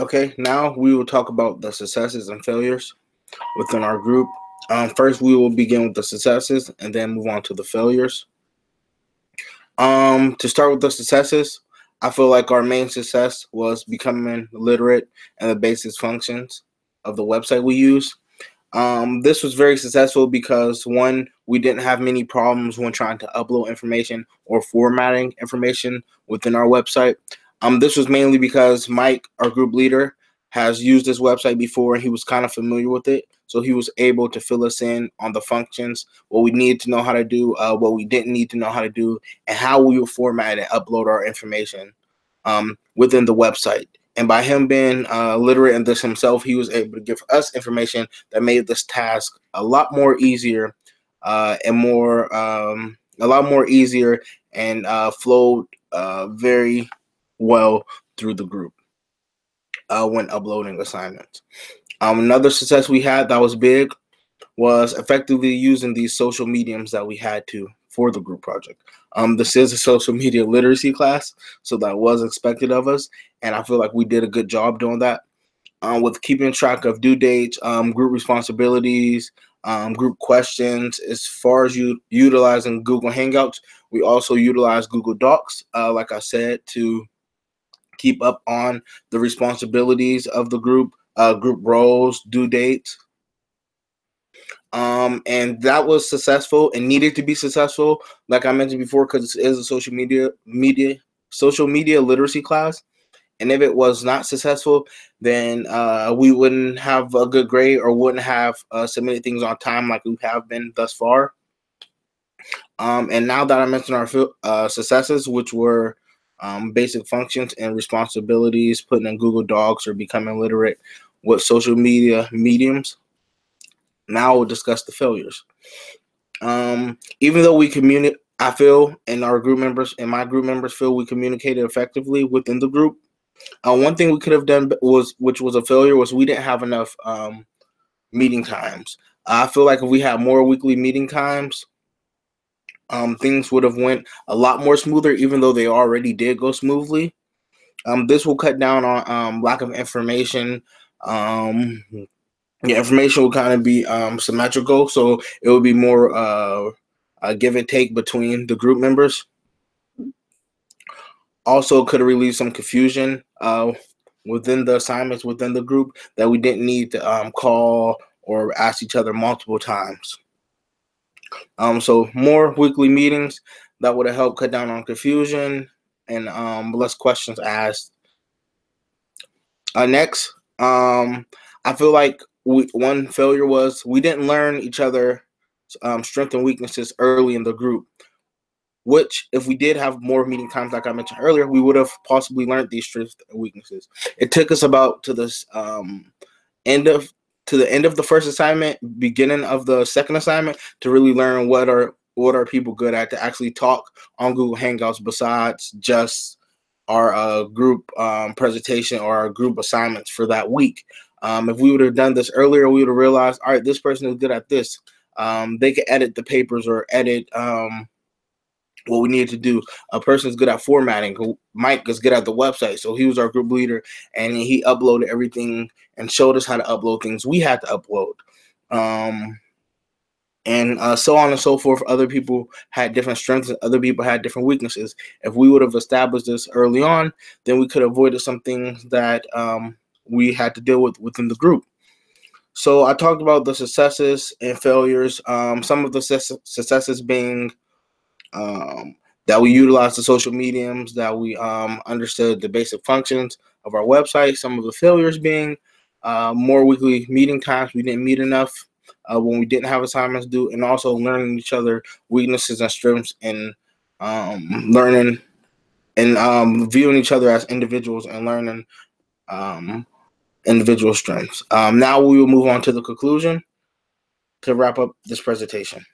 Okay, now we will talk about the successes and failures within our group. First, we will begin with the successes and then move on to the failures. To start with the successes, I feel like our main success was becoming literate in the basic functions of the website we use. This was very successful because one, we didn't have many problems when trying to upload information or formatting information within our website. This was mainly because Mike, our group leader, has used this website before and he was kind of familiar with it. So he was able to fill us in on the functions, what we needed to know how to do, what we didn't need to know how to do, and how we would format and upload our information within the website. And by him being literate in this himself, he was able to give us information that made this task a lot more easier and more a lot more easier and flowed very well through the group when uploading assignments. Another success we had that was big was effectively using these social mediums that we had to for the group project. This is a social media literacy class, so that was expected of us, and I feel like we did a good job doing that. With keeping track of due dates, group responsibilities, group questions. As far as you utilizing Google Hangouts, we also utilize Google Docs, like I said, to keep up on the responsibilities of the group, group roles, due dates. And that was successful and needed to be successful, like I mentioned before, because it is a social media literacy class. And if it was not successful, then we wouldn't have a good grade or wouldn't have submitted things on time like we have been thus far. And now that I mentioned our successes, which were basic functions and responsibilities, putting in Google Docs or becoming literate with social media mediums, now we'll discuss the failures. Even though we communicate, I feel, and our group members and my group members feel we communicated effectively within the group. One thing we could have done which was a failure, was we didn't have enough meeting times. I feel like if we had more weekly meeting times, things would have went a lot more smoother, even though they already did go smoothly. This will cut down on lack of information. Yeah, information will kind of be symmetrical, so it will be more a give and take between the group members. Also, could have relieved some confusion within the assignments within the group that we didn't need to call or ask each other multiple times. So more weekly meetings that would have helped cut down on confusion and less questions asked. Next, I feel like one failure was we didn't learn each other strengths and weaknesses early in the group, which if we did have more meeting times, like I mentioned earlier, we would have possibly learned these strengths and weaknesses. It took us about to this end of the first assignment, beginning of the second assignment, to really learn what are people good at, to actually talk on Google Hangouts besides just our group presentation or our group assignments for that week. If we would have done this earlier, we would have realized, all right, this person is good at this. They could edit the papers or edit what we needed to do. A person is good at formatting. Mike is good at the website, so he was our group leader, and he uploaded everything and showed us how to upload things we had to upload. And so on and so forth. Other people had different strengths and other people had different weaknesses. If we would have established this early on, then we could have avoided some things that we had to deal with within the group. So I talked about the successes and failures. Some of the successes being that we utilized the social mediums, that we understood the basic functions of our website. Some of the failures being more weekly meeting times. We didn't meet enough when we didn't have assignments due, and also learning each other weaknesses and strengths, and learning and viewing each other as individuals and learning individual strengths. Now we will move on to the conclusion to wrap up this presentation.